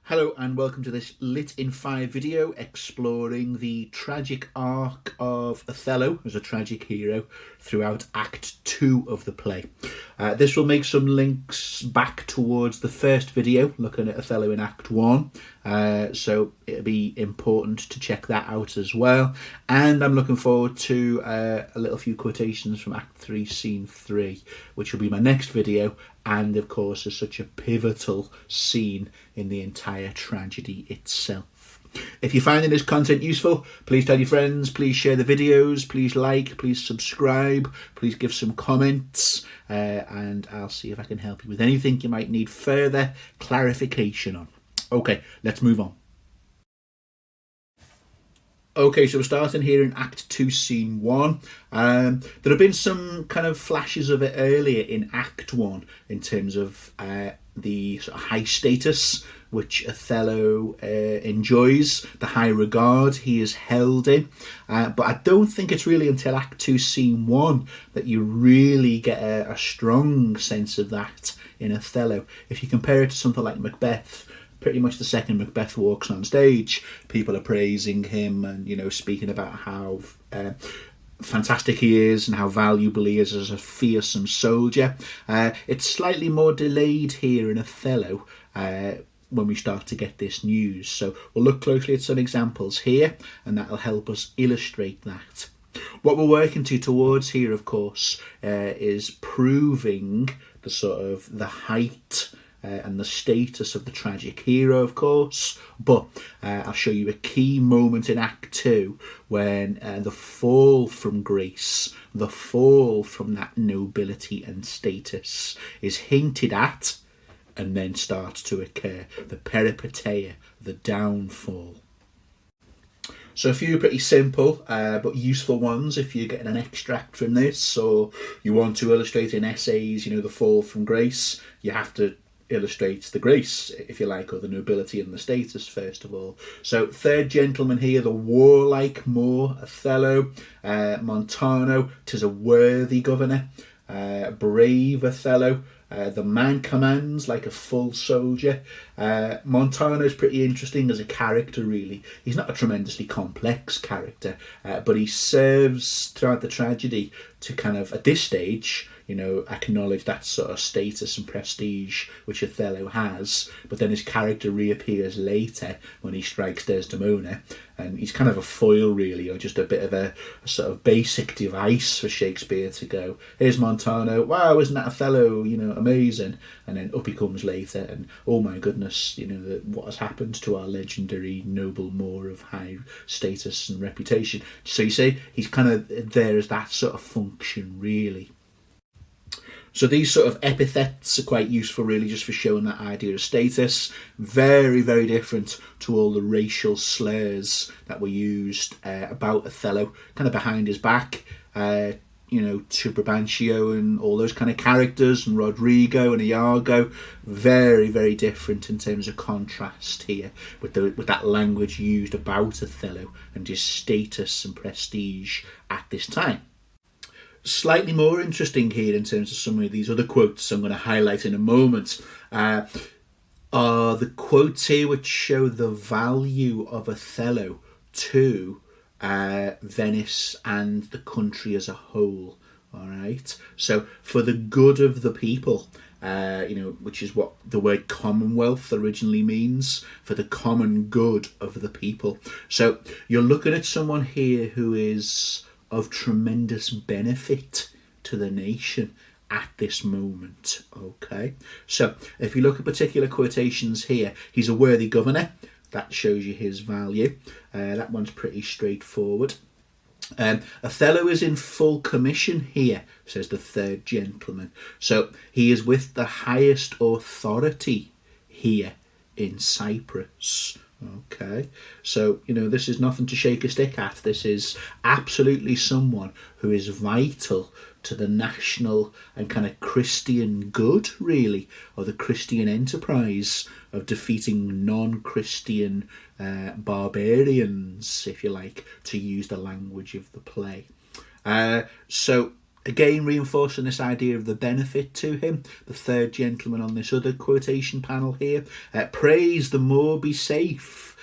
Hello and welcome to this Lit in 5 video exploring the tragic arc of Othello as a tragic hero throughout Act 2 of the play. This will make some links back towards the first video looking at Othello in Act 1, so it'll be important to check that out as well. And I'm looking forward to a little few quotations from Act 3, Scene 3, which will be my next video, and of course is such a pivotal scene in the entire tragedy itself. If you're finding this content useful, please tell your friends, please share the videos, please like, please subscribe, please give some comments, and I'll see if I can help you with anything you might need further clarification on. Okay, let's move on. Okay, so we're starting here in Act 2, Scene 1. There have been some kind of flashes of it earlier in Act 1 in terms of the sort of high status which Othello enjoys, the high regard he is held in. But I don't think it's really until Act 2, Scene 1 that you really get a strong sense of that in Othello. If you compare it to something like Macbeth, pretty much the second Macbeth walks on stage, people are praising him and, speaking about how fantastic he is and how valuable he is as a fearsome soldier. It's slightly more delayed here in Othello when we start to get this news. So we'll look closely at some examples here, and that'll help us illustrate that. What we're working towards here, of course, is proving the height and the status of the tragic hero, of course, but I'll show you a key moment in Act 2 when the fall from grace, the fall from that nobility and status is hinted at and then starts to occur, the peripeteia, the downfall. So a few pretty simple but useful ones if you're getting an extract from this, or you want to illustrate in essays, the fall from grace, you have to illustrate the grace, if you like, or the nobility and the status first of all. So third gentleman here, the warlike Moor, Othello. Montano, 'tis a worthy governor. Brave Othello, the man commands like a full soldier. Montano's pretty interesting as a character, really. He's not a tremendously complex character, but he serves throughout the tragedy to kind of, at this stage, acknowledge that sort of status and prestige which Othello has, but then his character reappears later when he strikes Desdemona, and he's kind of a foil, really, or just a bit of a sort of basic device for Shakespeare to go, here's Montano, wow, isn't that Othello, amazing, and then up he comes later, and oh my goodness, what has happened to our legendary noble Moor of high status and reputation. So you see, he's kind of there as that sort of function, really. So these sort of epithets are quite useful, really, just for showing that idea of status. Very, very different to all the racial slurs that were used about Othello, kind of behind his back. To Brabantio and all those kind of characters, and Rodrigo and Iago. Very, very different in terms of contrast here with that language used about Othello and his status and prestige at this time. Slightly more interesting here in terms of some of these other quotes I'm going to highlight in a moment are the quotes here which show the value of Othello to Venice and the country as a whole. All right, so for the good of the people, which is what the word commonwealth originally means, for the common good of the people. So you're looking at someone here who is of tremendous benefit to the nation at this moment. Okay, so if you look at particular quotations here, he's a worthy governor. That shows you his value. That one's pretty straightforward. Othello is in full commission here, says the third gentleman. So he is with the highest authority here in Cyprus. Okay, so this is nothing to shake a stick at. This is absolutely someone who is vital to the national and kind of Christian good, really, or the Christian enterprise of defeating non-Christian barbarians, if you like, to use the language of the play. So Again, reinforcing this idea of the benefit to him. The third gentleman on this other quotation panel here. Praise the more be safe.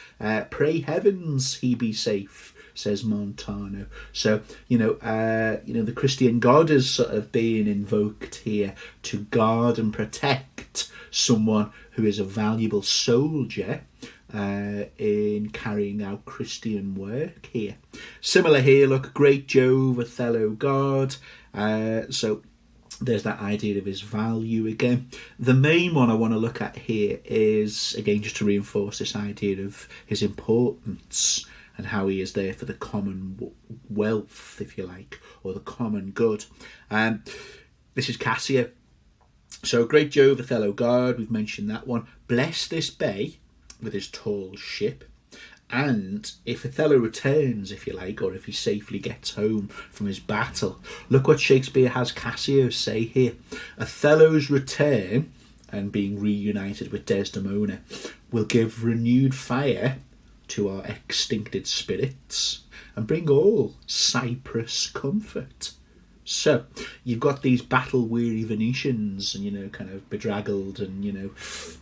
Pray heavens he be safe, says Montano. So, the Christian God is sort of being invoked here to guard and protect someone who is a valuable soldier in carrying out Christian work here. Similar here, look, great Jove, Othello God. So there's that idea of his value again. The main one I want to look at here is, again, just to reinforce this idea of his importance and how he is there for the commonwealth, if you like, or the common good. This is Cassio. So, great Jove, Othello God, we've mentioned that one. Bless this bay with his tall ship. And if Othello returns, if you like, or if he safely gets home from his battle, look what Shakespeare has Cassio say here. Othello's return and being reunited with Desdemona will give renewed fire to our extincted spirits and bring all Cyprus comfort. So you've got these battle-weary Venetians and, kind of bedraggled and,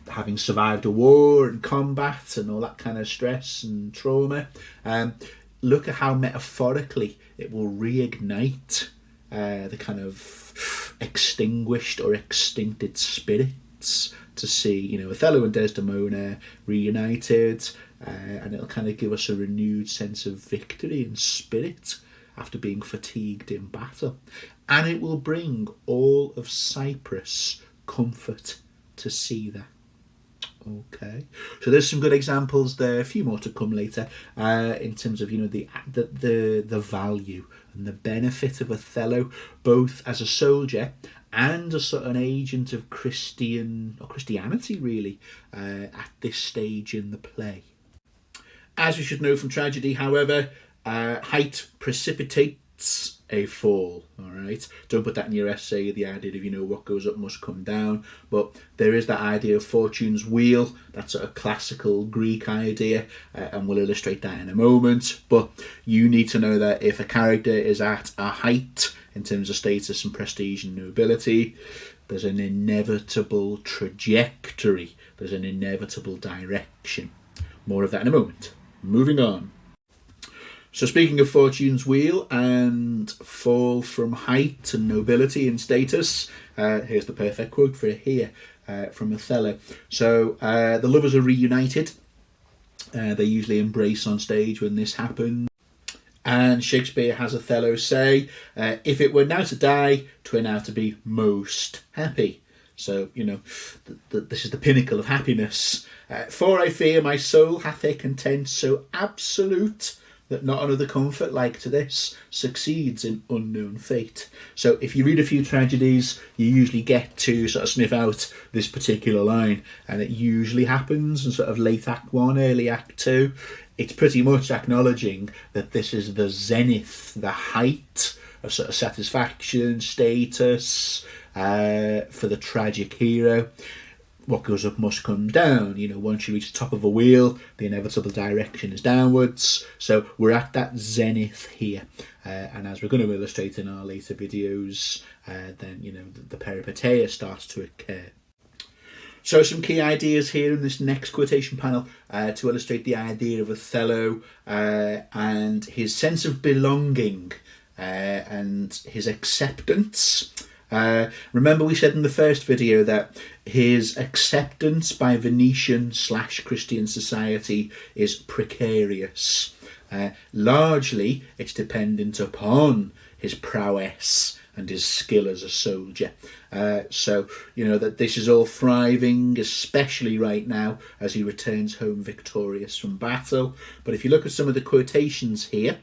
having survived a war and combat and all that kind of stress and trauma. Look at how metaphorically it will reignite the kind of extinguished or extincted spirits to see, Othello and Desdemona reunited, and it'll kind of give us a renewed sense of victory and spirit after being fatigued in battle. And it will bring all of Cyprus comfort to see that. Okay, so there's some good examples there, a few more to come later, in terms of the value and the benefit of Othello, both as a soldier and as sort of an agent of Christianity, really, at this stage in the play. As we should know from tragedy, however, height precipitates a fall. All right, don't put that in your essay, the idea of what goes up must come down, but there is that idea of fortune's wheel, that sort of classical Greek idea, and we'll illustrate that in a moment. But you need to know that if a character is at a height in terms of status and prestige and nobility, there's an inevitable trajectory, there's an inevitable direction. More of that in a moment. Moving on. So speaking of fortune's wheel and fall from height and nobility and status, here's the perfect quote for it here from Othello. So the lovers are reunited. They usually embrace on stage when this happens. And Shakespeare has Othello say, if it were now to die, 'twere now to be most happy. So, this is the pinnacle of happiness. For I fear my soul hath a content so absolute that not another comfort like to this succeeds in unknown fate. So if you read a few tragedies, you usually get to sort of sniff out this particular line, and it usually happens in sort of late Act 1, early Act 2. It's pretty much acknowledging that this is the zenith, the height of sort of satisfaction, status, for the tragic hero. What goes up must come down. Once you reach the top of a wheel, the inevitable direction is downwards. So we're at that zenith here. And as we're going to illustrate in our later videos, then, the peripeteia starts to occur. So some key ideas here in this next quotation panel to illustrate the idea of Othello and his sense of belonging and his acceptance. Remember we said in the first video that his acceptance by Venetian/Christian society is precarious. Largely it's dependent upon his prowess and his skill as a soldier. So, that this is all thriving, especially right now as he returns home victorious from battle. But if you look at some of the quotations here,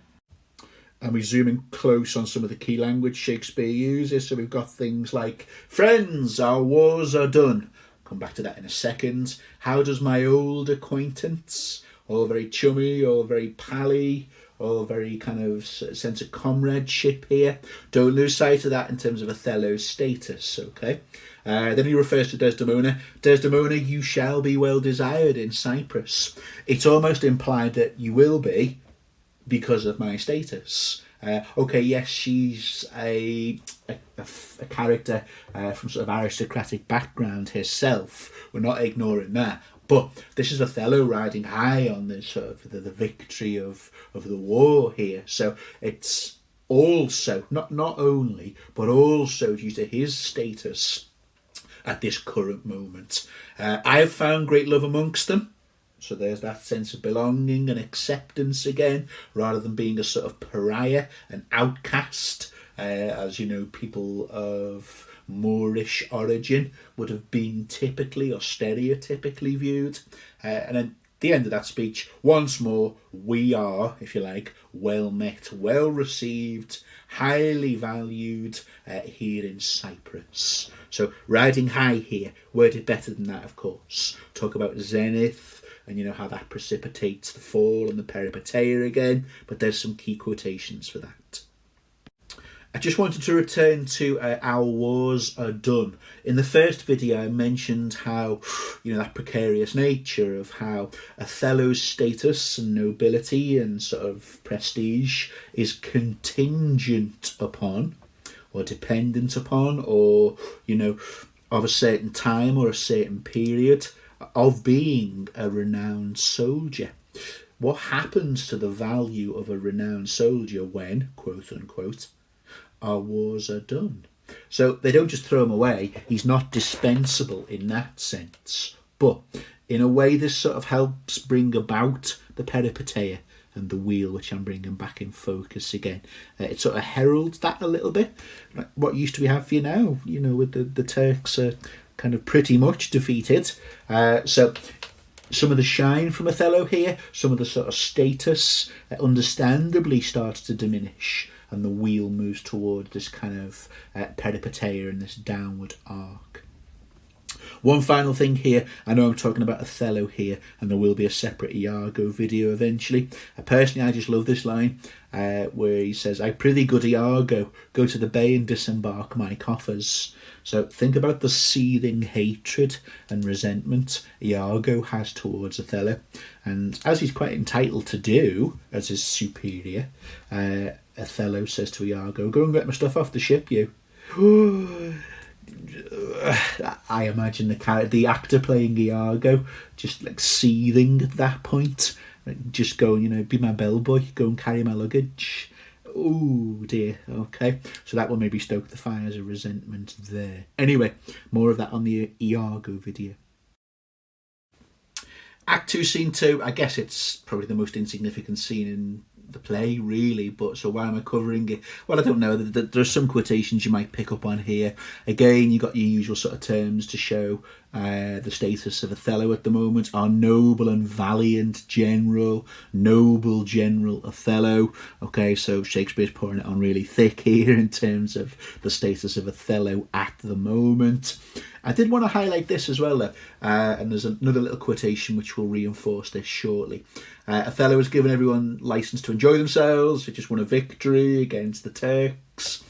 and we zoom in close on some of the key language Shakespeare uses, so we've got things like, friends, our wars are done. Come back to that in a second. How does my old acquaintance? All very chummy, all very pally, all very kind of sense of comradeship here. Don't lose sight of that in terms of Othello's status, okay? Then he refers to Desdemona. Desdemona, you shall be well desired in Cyprus. It's almost implied that you will be, because of my status. Okay, yes, she's a a character from sort of aristocratic background herself. We're not ignoring that. But this is Othello riding high on the sort of the victory of the war here. So it's also, not only, but also due to his status at this current moment. I have found great love amongst them. So there's that sense of belonging and acceptance again, rather than being a sort of pariah, an outcast, as you know, people of Moorish origin would have been typically or stereotypically viewed. And then the end of that speech, once more, we are, if you like, well met, well received, highly valued here in Cyprus. So riding high here, worded better than that, of course. Talk about zenith, and you know how that precipitates the fall and the peripeteia again, but there's some key quotations for that. I just wanted to return to Our Wars Are Done. In the first video I mentioned how, you know, that precarious nature of how Othello's status and nobility and sort of prestige is contingent upon, or dependent upon, or, you know, of a certain time or a certain period of being a renowned soldier. What happens to the value of a renowned soldier when, quote unquote, our wars are done? So they don't just throw him away. He's not dispensable in that sense. But in a way, this sort of helps bring about the peripeteia and the wheel, which I'm bringing back in focus again. It sort of heralds that a little bit. Like what use do we have for you now? You know, with the Turks are kind of pretty much defeated. So some of the shine from Othello here, some of the sort of status understandably starts to diminish, and the wheel moves towards this kind of peripeteia and this downward arc. One final thing here, I know I'm talking about Othello here, and there will be a separate Iago video eventually. Personally, I just love this line where he says, I prithee, good Iago, go to the bay and disembark my coffers. So think about the seething hatred and resentment Iago has towards Othello. And as he's quite entitled to do, as his superior, Othello says to Iago, go and get my stuff off the ship, you. I imagine the actor playing Iago just like seething at that point, like just going, you know, be my bellboy, go and carry my luggage. Oh dear. Okay, so that will maybe stoke the fires of resentment there. Anyway, more of that on the Iago video. Act 2, Scene 2, I guess it's probably the most insignificant scene in the play, really, but so why am I covering it? Well, I don't know. There's some quotations you might pick up on here. Again, you got your usual sort of terms to show the status of Othello at the moment. Our noble and valiant general, noble general Othello. Okay, so Shakespeare's pouring it on really thick here in terms of the status of Othello at the moment. I did want to highlight this as well, though, and there's another little quotation which will reinforce this shortly. Othello has given everyone license to enjoy themselves. They just won a victory against the Turks.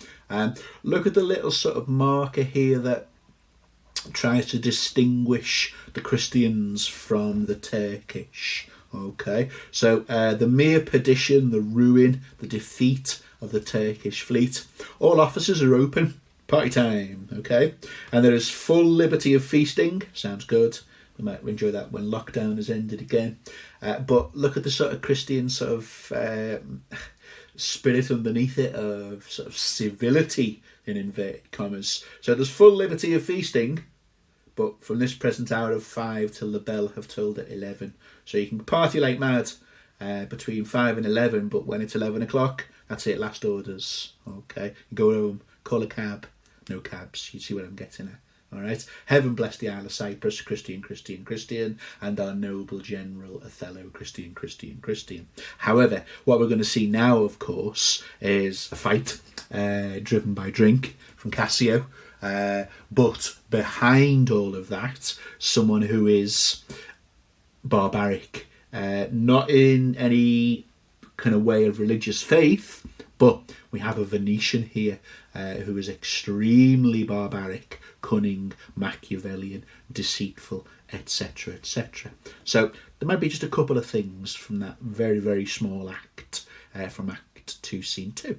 Look at the little sort of marker here that tries to distinguish the Christians from the Turkish. Okay, so the mere perdition, the ruin, the defeat of the Turkish fleet. All offices are open. Party time, okay? And there is full liberty of feasting. Sounds good. We might enjoy that when lockdown has ended again. But look at the sort of Christian sort of spirit underneath it of sort of civility in inverted commas. So there's full liberty of feasting, but from this present hour of 5 till the bell have tolled at 11. So you can party like mad between 5 and 11, but when it's 11 o'clock, that's it, last orders. Okay, go home, call a cab. No cabs, you see what I'm getting at. All right. Heaven bless the Isle of Cyprus, Christian, Christian, Christian, and our noble general Othello, Christian, Christian, Christian. However, what we're going to see now, of course, is a fight driven by drink from Cassio. But behind all of that, someone who is barbaric, not in any kind of way of religious faith, but we have a Venetian here who is extremely barbaric, cunning, Machiavellian, deceitful, etc., etc. So there might be just a couple of things from that very, very small act from Act 2, Scene 2.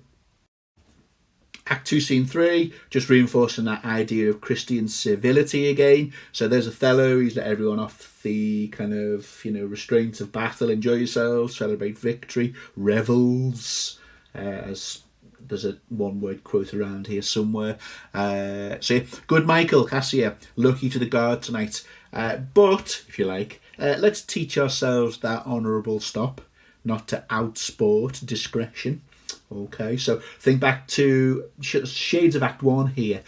Act 2, Scene 3, just reinforcing that idea of Christian civility again. So there's Othello, he's let everyone off the kind of, restraints of battle, enjoy yourselves, celebrate victory, revels, as there's a one-word quote around here somewhere. So yeah, good Michael, Cassio, lucky to the guard tonight. But, if you like, let's teach ourselves that honourable stop, not to outsport discretion. Okay, so think back to shades of Act 1 here,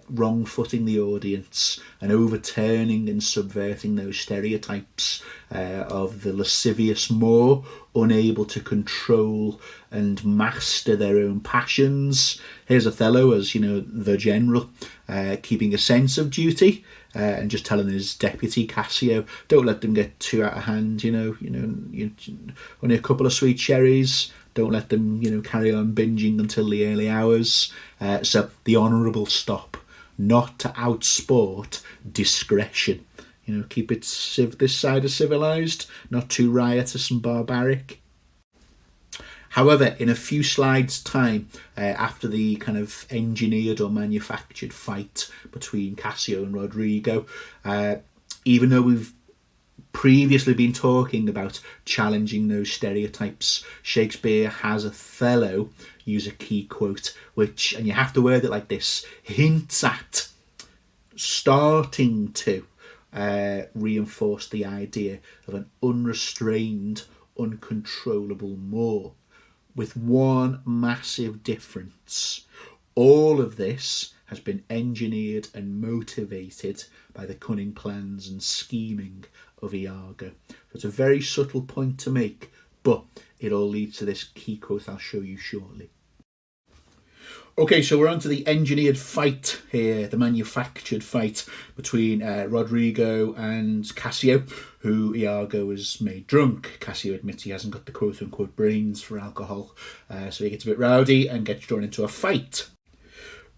wrong-footing the audience and overturning and subverting those stereotypes of the lascivious Moor, unable to control and master their own passions. Here's Othello as, the general, keeping a sense of duty and just telling his deputy Cassio, don't let them get too out of hand, only a couple of sweet cherries. Don't let them, carry on binging until the early hours. So the honourable stop, not to outsport discretion. Keep it this side of civilised, not too riotous and barbaric. However, in a few slides' time, after the kind of engineered or manufactured fight between Cassio and Rodrigo, even though we've previously been talking about challenging those stereotypes, Shakespeare has Othello use a key quote, which, and you have to word it like this, hints at, starting to reinforce the idea of an unrestrained, uncontrollable Moor, with one massive difference. All of this has been engineered and motivated by the cunning plans and scheming of Iago. So it's a very subtle point to make, but it all leads to this key quote I'll show you shortly. Okay, so we're on to the engineered fight here, the manufactured fight between Rodrigo and Cassio, who Iago has made drunk. Cassio admits he hasn't got the quote-unquote brains for alcohol, so he gets a bit rowdy and gets drawn into a fight.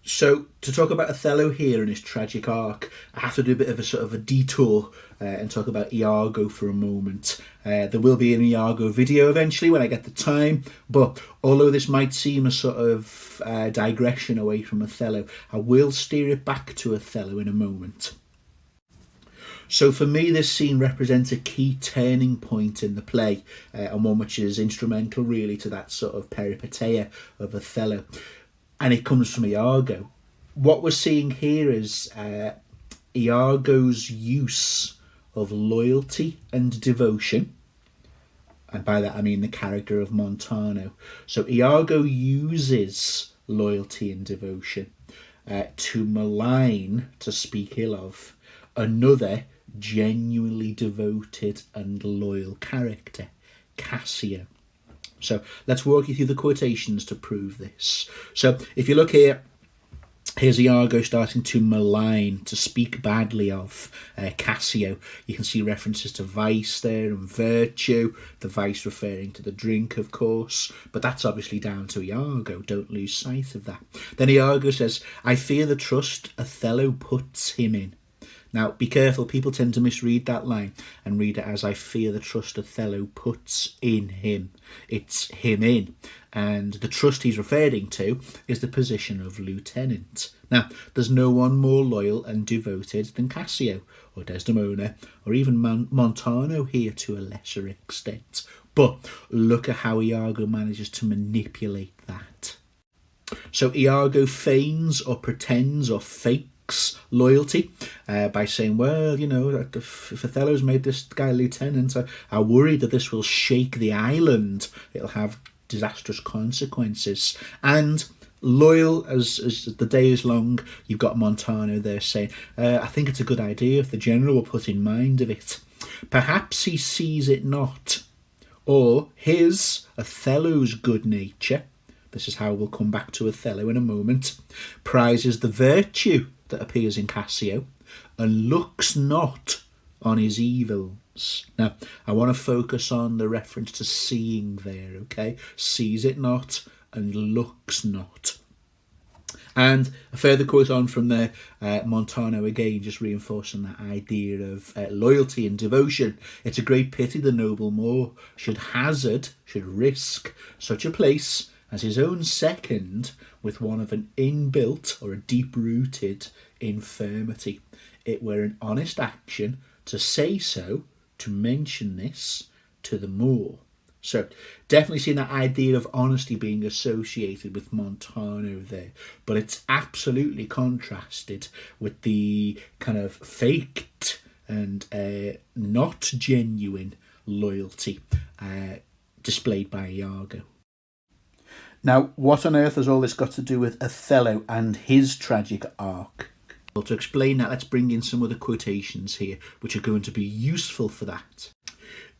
So, to talk about Othello here and his tragic arc, I have to do a bit of a sort of a detour and talk about Iago for a moment. There will be an Iago video eventually when I get the time, but although this might seem a sort of digression away from Othello, I will steer it back to Othello in a moment. So for me, this scene represents a key turning point in the play, and one which is instrumental really to that sort of peripeteia of Othello. And it comes from Iago. What we're seeing here is Iago's use of loyalty and devotion. And by that I mean the character of Montano. So Iago uses loyalty and devotion to malign, to speak ill of, another genuinely devoted and loyal character, Cassio. So let's walk you through the quotations to prove this. So if you look here, here's Iago starting to malign, to speak badly of Cassio. You can see references to vice there and virtue, the vice referring to the drink, of course, but that's obviously down to Iago. Don't lose sight of that. Then Iago says, I fear the trust Othello puts him in. Now, be careful, people tend to misread that line and read it as I fear the trust Othello puts in him. It's him in. And the trust he's referring to is the position of lieutenant. Now, there's no one more loyal and devoted than Cassio, or Desdemona, or even Montano here to a lesser extent. But look at how Iago manages to manipulate that. So Iago feigns or pretends or fakes loyalty by saying, well, if Othello's made this guy lieutenant, I worry that this will shake the island. It'll have disastrous consequences. And loyal as the day is long, you've got Montano there saying, I think it's a good idea if the general will put in mind of it. Perhaps he sees it not. Or his, Othello's good nature, this is how we'll come back to Othello in a moment, prizes the virtue that appears in Cassio and looks not on his evils. Now, I want to focus on the reference to seeing there, okay? Sees it not and looks not. And a further quote on from there, Montano again, just reinforcing that idea of loyalty and devotion. It's a great pity the noble Moor should risk such a place as his own second with one of an inbuilt or a deep-rooted infirmity. It were an honest action to say so, to mention this to the more. So definitely seeing that idea of honesty being associated with Montano there, but it's absolutely contrasted with the kind of faked and not genuine loyalty displayed by Iago. Now, what on earth has all this got to do with Othello and his tragic arc? Well, to explain that, let's bring in some other quotations here, which are going to be useful for that.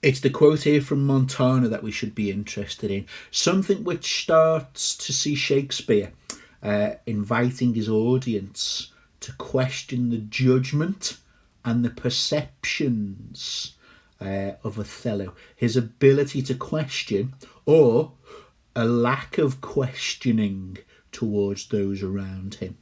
It's the quote here from Montano that we should be interested in. Something which starts to see Shakespeare inviting his audience to question the judgment and the perceptions of Othello. His ability to question, or a lack of questioning towards those around him.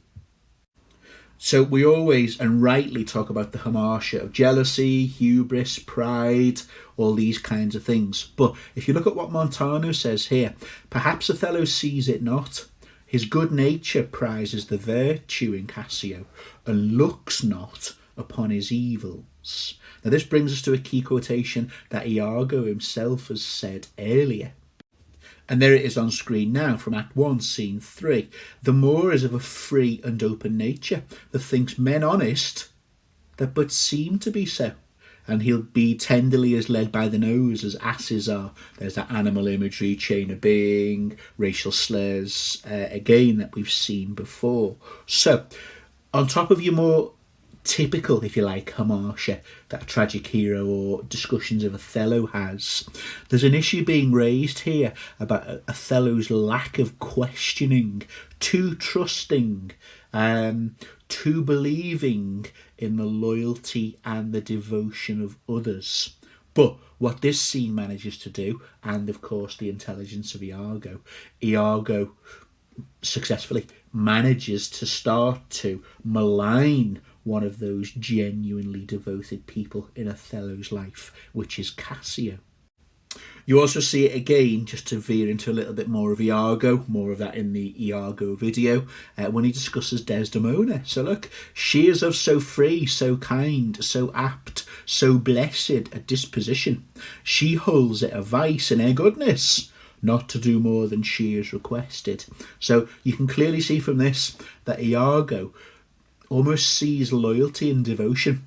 So we always, and rightly, talk about the hamartia of jealousy, hubris, pride, all these kinds of things. But if you look at what Montano says here, perhaps Othello sees it not. His good nature prizes the virtue in Cassio and looks not upon his evils. Now this brings us to a key quotation that Iago himself has said earlier. And there it is on screen now from Act 1, Scene 3. The Moor is of a free and open nature, that thinks men honest, that but seem to be so. And he'll be tenderly as led by the nose as asses are. There's that animal imagery, chain of being, racial slurs, again, that we've seen before. So, on top of your more typical, if you like, hamartia that a tragic hero or discussions of Othello has, there's an issue being raised here about Othello's lack of questioning, too trusting, too believing in the loyalty and the devotion of others. But what this scene manages to do, and of course the intelligence of Iago successfully manages to start to malign one of those genuinely devoted people in Othello's life, which is Cassio. You also see it again, just to veer into a little bit more of Iago, more of that in the Iago video, when he discusses Desdemona. So look, she is of so free, so kind, so apt, so blessed a disposition. She holds it a vice in her goodness, not to do more than she is requested. So you can clearly see from this that Iago almost sees loyalty and devotion,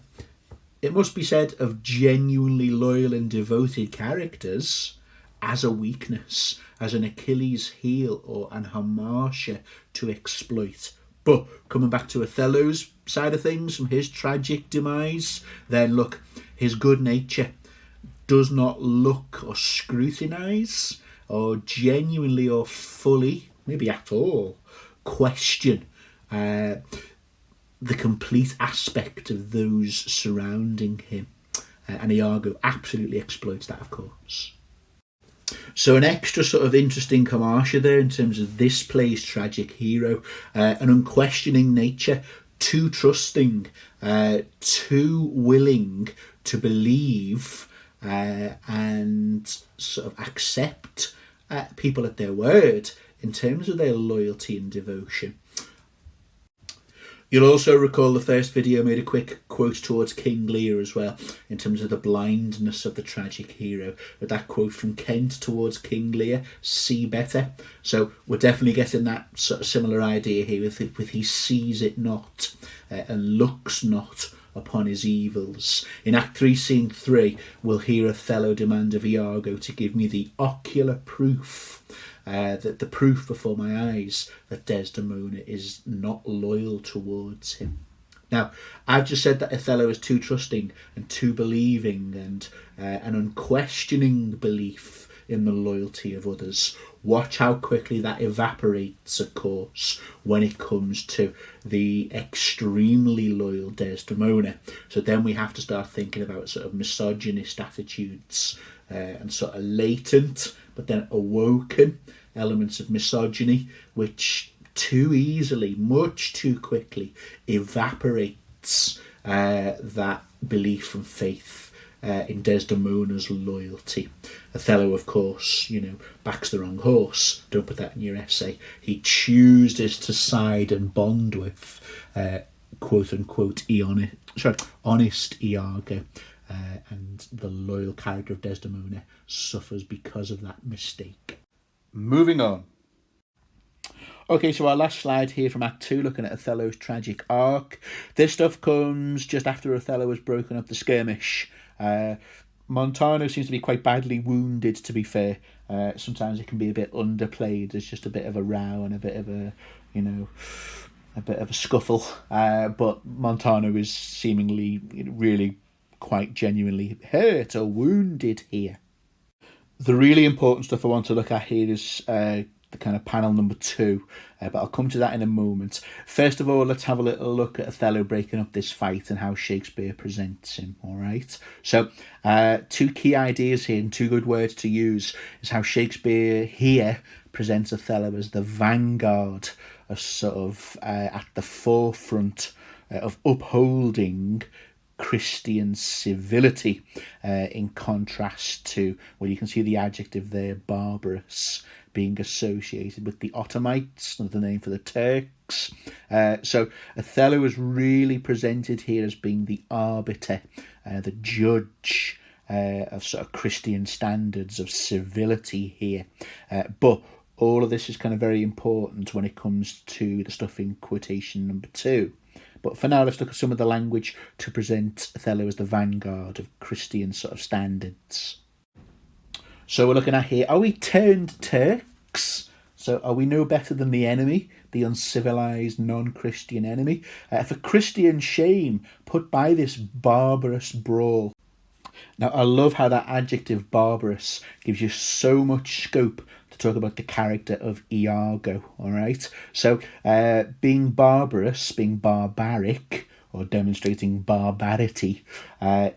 it must be said, of genuinely loyal and devoted characters as a weakness, as an Achilles heel or an hamartia to exploit. But coming back to Othello's side of things, from his tragic demise, then look, his good nature does not look or scrutinise or genuinely or fully, maybe at all, question the complete aspect of those surrounding him. And Iago absolutely exploits that, of course. So an extra sort of interesting hamartia there in terms of this play's tragic hero, an unquestioning nature, too trusting, too willing to believe and sort of accept people at their word in terms of their loyalty and devotion. You'll also recall the first video made a quick quote towards King Lear as well, in terms of the blindness of the tragic hero, with that quote from Kent towards King Lear, see better. So we're definitely getting that sort of similar idea here with he sees it not and looks not upon his evils. In Act 3, Scene 3, we'll hear Othello demand of Iago to give me the ocular proof, that the proof before my eyes that Desdemona is not loyal towards him. Now, I've just said that Othello is too trusting and too believing and an unquestioning belief in the loyalty of others. Watch how quickly that evaporates, of course, when it comes to the extremely loyal Desdemona. So then we have to start thinking about sort of misogynist attitudes and sort of latent but then awoken elements of misogyny, which too easily, much too quickly, evaporates that belief and faith in Desdemona's loyalty. Othello, of course, backs the wrong horse. Don't put that in your essay. He chooses to side and bond with quote unquote honest Iago, and the loyal character of Desdemona suffers because of that mistake. Moving on. Okay, so our last slide here from Act 2, looking at Othello's tragic arc. This stuff comes just after Othello has broken up the skirmish. Montano seems to be quite badly wounded, to be fair. Sometimes it can be a bit underplayed. There's just a bit of a row and a bit of a scuffle. But Montano is seemingly really quite genuinely hurt or wounded here. The really important stuff I want to look at here is the kind of panel number 2, but I'll come to that in a moment. First of all, let's have a little look at Othello breaking up this fight and how Shakespeare presents him, all right? So 2 key ideas here and 2 good words to use is how Shakespeare here presents Othello as the vanguard of sort of at the forefront of upholding Christian civility, in contrast to, well, you can see the adjective there, barbarous, being associated with the Ottomites, the name for the Turks. So Othello is really presented here as being the arbiter, the judge of sort of Christian standards of civility here. But all of this is kind of very important when it comes to the stuff in quotation number 2. But for now, let's look at some of the language to present Othello as the vanguard of Christian sort of standards. So we're looking at here, are we turned Turks? So are we no better than the enemy, the uncivilized, non-Christian enemy? For Christian shame, put by this barbarous brawl. Now, I love how that adjective barbarous gives you so much scope to talk about the character of Iago, all right? So being barbarous, being barbaric, or demonstrating barbarity,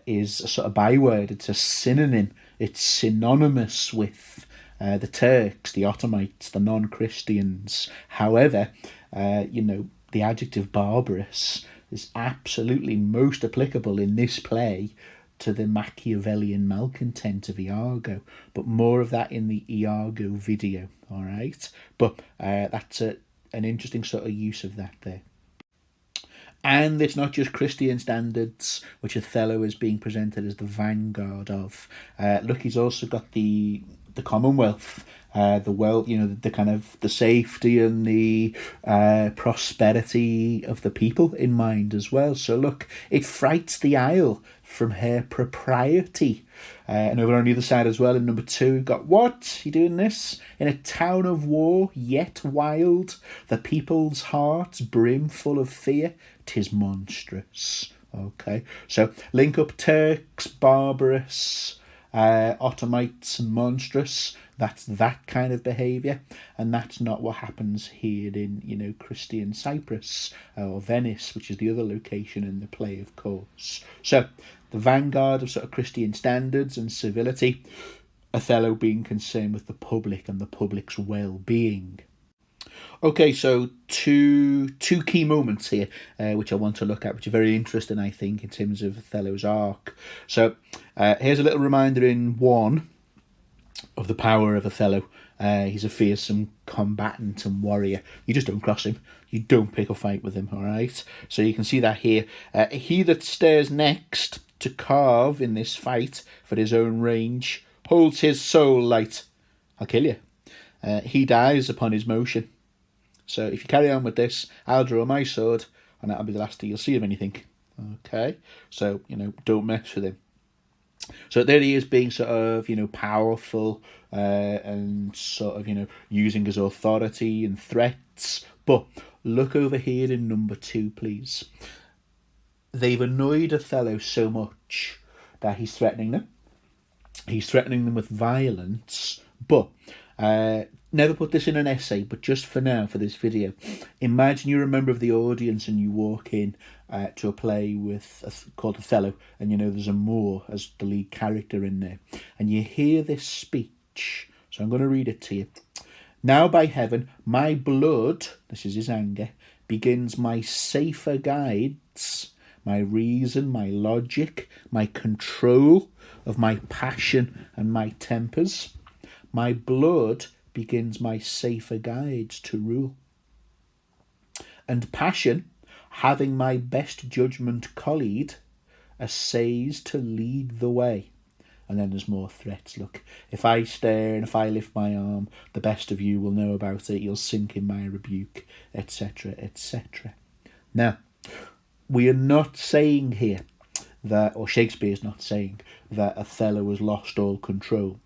is a sort of byword. It's a synonym. It's synonymous with the Turks, the Ottomites, the non-Christians. However, the adjective barbarous is absolutely most applicable in this play to the Machiavellian malcontent of Iago, but more of that in the Iago video, all right? But that's an interesting sort of use of that there. And it's not just Christian standards which Othello is being presented as the vanguard of. Look, he's also got the Commonwealth, the kind of the safety and the prosperity of the people in mind as well. So look, it frights the isle from her propriety. And over on the other side as well, in number 2, we've got, what? You doing this? In a town of war, yet wild, the people's hearts brim full of fear, 'tis monstrous. Okay, so link up Turks, barbarous, Ottomites and monstrous. That's that kind of behaviour, and that's not what happens here in Christian Cyprus or Venice, which is the other location in the play, of course. So the vanguard of sort of Christian standards and civility, Othello being concerned with the public and the public's well-being. Okay, so two key moments here, which I want to look at, which are very interesting, I think, in terms of Othello's arc. So here's a little reminder in 1 of the power of Othello. He's a fearsome combatant and warrior. You just don't cross him. You don't pick a fight with him, all right? So you can see that here. He that stares next to carve in this fight for his own range holds his soul light. I'll kill you. He dies upon his motion. So if you carry on with this, I'll draw my sword, and that'll be the last you'll see of anything. Okay? So, don't mess with him. So there he is, being sort of, powerful and sort of, using his authority and threats. But look over here in number 2, please. They've annoyed Othello so much that he's threatening them. He's threatening them with violence, but never put this in an essay, but just for now, for this video, imagine you're a member of the audience and you walk in to a play called Othello, and there's a Moor as the lead character in there, and you hear this speech. So I'm going to read it to you. Now by heaven, my blood, this is his anger, begins my safer guides, my reason, my logic, my control of my passion and my tempers. My blood begins my safer guides to rule. And passion, having my best judgment colleague, essays to lead the way. And then there's more threats. Look, if I stare and if I lift my arm, the best of you will know about it. You'll sink in my rebuke, etc., etc. Now, we are not saying here that, or Shakespeare's not saying that Othello has lost all control.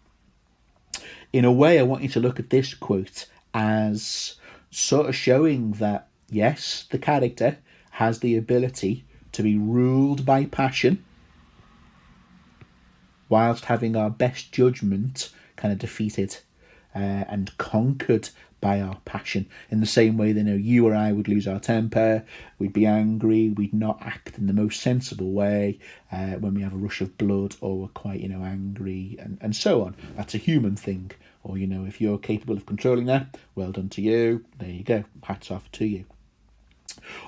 In a way, I want you to look at this quote as sort of showing that, yes, the character has the ability to be ruled by passion, whilst having our best judgment kind of defeated and conquered by our passion. In the same way that you or I would lose our temper, we'd be angry, we'd not act in the most sensible way when we have a rush of blood or we're quite, angry and so on. That's a human thing. Or, if you're capable of controlling that, well done to you. There you go. Hats off to you.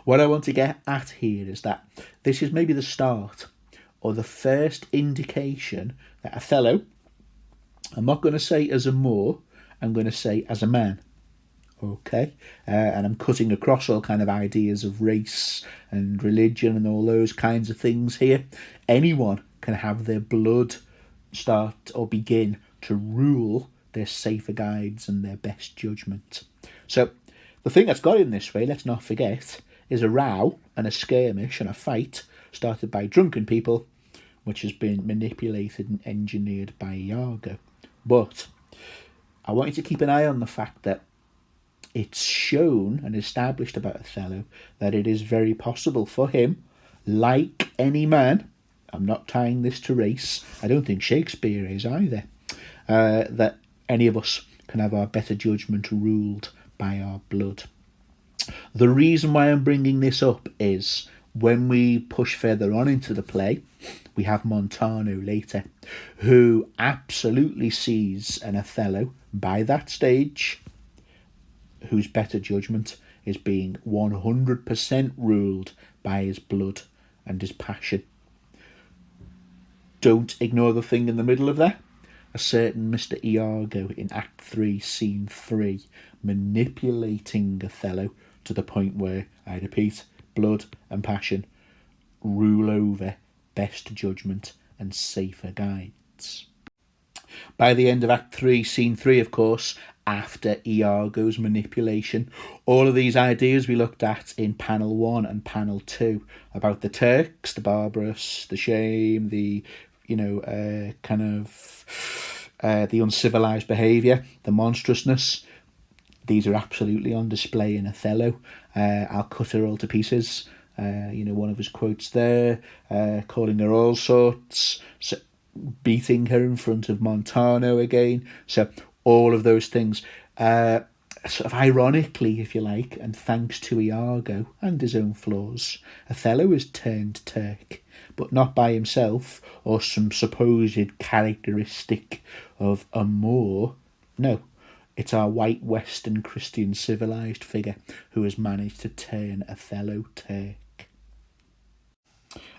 What I want to get at here is that this is maybe the start or the first indication that Othello, I'm not going to say as a Moor, I'm going to say as a man. Okay? And I'm cutting across all kind of ideas of race and religion and all those kinds of things here. Anyone can have their blood start or begin to rule their safer guides and their best judgment. So the thing that's got in this way, let's not forget, is a row and a skirmish and a fight started by drunken people, which has been manipulated and engineered by Iago. But I want you to keep an eye on the fact that it's shown and established about Othello that it is very possible for him, like any man, I'm not tying this to race, I don't think Shakespeare is either, that any of us can have our better judgment ruled by our blood. The reason why I'm bringing this up is when we push further on into the play, we have Montano later, who absolutely sees an Othello by that stage whose better judgment is being 100% ruled by his blood and his passion. Don't ignore the thing in the middle of that. A certain Mr. Iago in Act 3, Scene 3, manipulating Othello to the point where, I repeat, blood and passion rule over best judgment and safer guides. By the end of Act 3, Scene 3, of course, after Iago's manipulation, all of these ideas we looked at in Panel 1 and Panel 2 about the Turks, the barbarous, the shame, the the uncivilized behaviour, the monstrousness, these are absolutely on display in Othello. I'll cut her all to pieces. One of his quotes there, calling her all sorts, beating her in front of Montano again. So all of those things, sort of ironically, if you like, and thanks to Iago and his own flaws, Othello is turned Turk, but not by himself or some supposed characteristic of a Moor. No, it's our white Western Christian civilised figure who has managed to turn Othello Turk.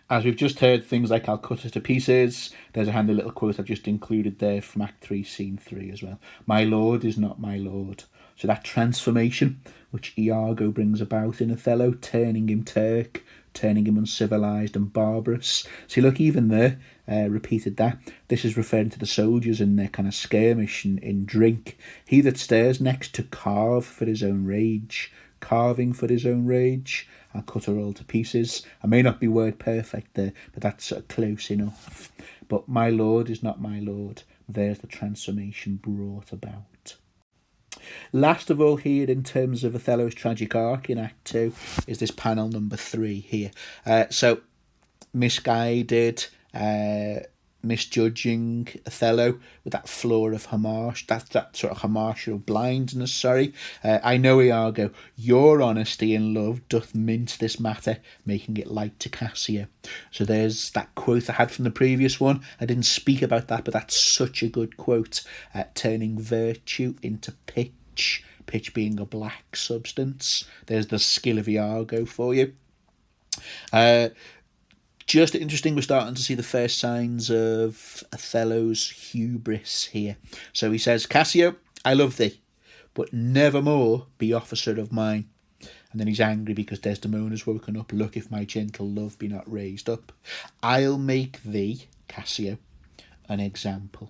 As we've just heard things like I'll cut it to pieces, there's a handy little quote I've just included there from Act 3, Scene 3 as well. My lord is not my lord. So that transformation which Iago brings about in Othello, turning him Turk, turning him uncivilised and barbarous. See, look, even there, repeated that. This is referring to the soldiers in their kind of skirmish and in drink. He that stares next to carve for his own rage, carving for his own rage. I'll cut her all to pieces. I may not be word perfect there, but that's sort of close enough. But my lord is not my lord. There's the transformation brought about. Last of all here, in terms of Othello's tragic arc in Act 2, is this panel number 3 here. So, misguided, misjudging Othello with that flaw of that sort of hamartial blindness, I know, Iago, your honesty in love doth mint this matter, making it light to Cassio. So there's that quote I had from the previous one. I didn't speak about that, but that's such a good quote. Turning virtue into pitch being a black substance. There's the skill of Iago for you. Just interesting, we're starting to see the first signs of Othello's hubris here. So he says, Cassio, I love thee, but nevermore be officer of mine. And then he's angry because Desdemona's woken up. Look, if my gentle love be not raised up, I'll make thee, Cassio, an example.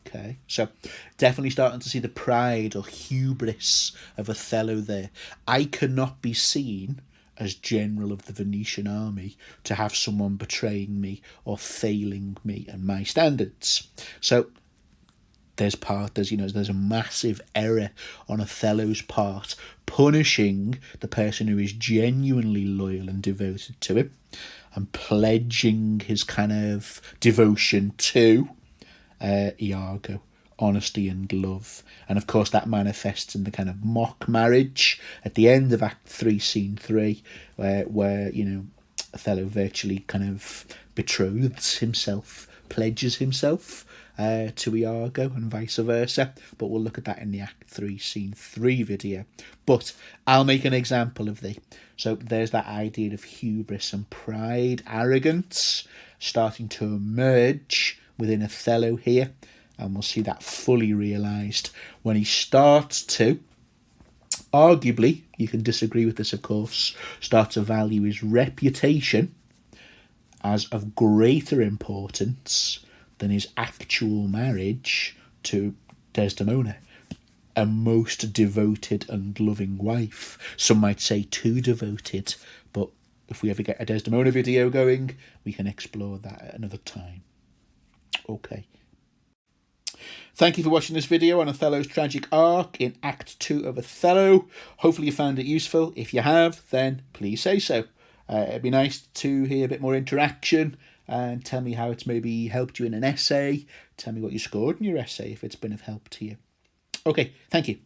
Okay, so definitely starting to see the pride or hubris of Othello there. I cannot be seen as general of the Venetian army to have someone betraying me or failing me and my standards. So there's a massive error on Othello's part, punishing the person who is genuinely loyal and devoted to him and pledging his kind of devotion to Iago, honesty and love. And of course that manifests in the kind of mock marriage at the end of Act 3, Scene 3, where Othello virtually kind of betroths himself, pledges himself to Iago and vice versa. But we'll look at that in the Act 3, Scene 3 video. But I'll make an example of thee. So there's that idea of hubris and pride, arrogance, starting to emerge within Othello here. And we'll see that fully realised when he starts to, arguably, you can disagree with this of course, start to value his reputation as of greater importance than his actual marriage to Desdemona, a most devoted and loving wife. Some might say too devoted, but if we ever get a Desdemona video going, we can explore that at another time. Okay. Thank you for watching this video on Othello's tragic arc in Act 2 of Othello. Hopefully you found it useful. If you have, then please say so. It'd be nice to hear a bit more interaction and tell me how it's maybe helped you in an essay. Tell me what you scored in your essay if it's been of help to you. Okay, thank you.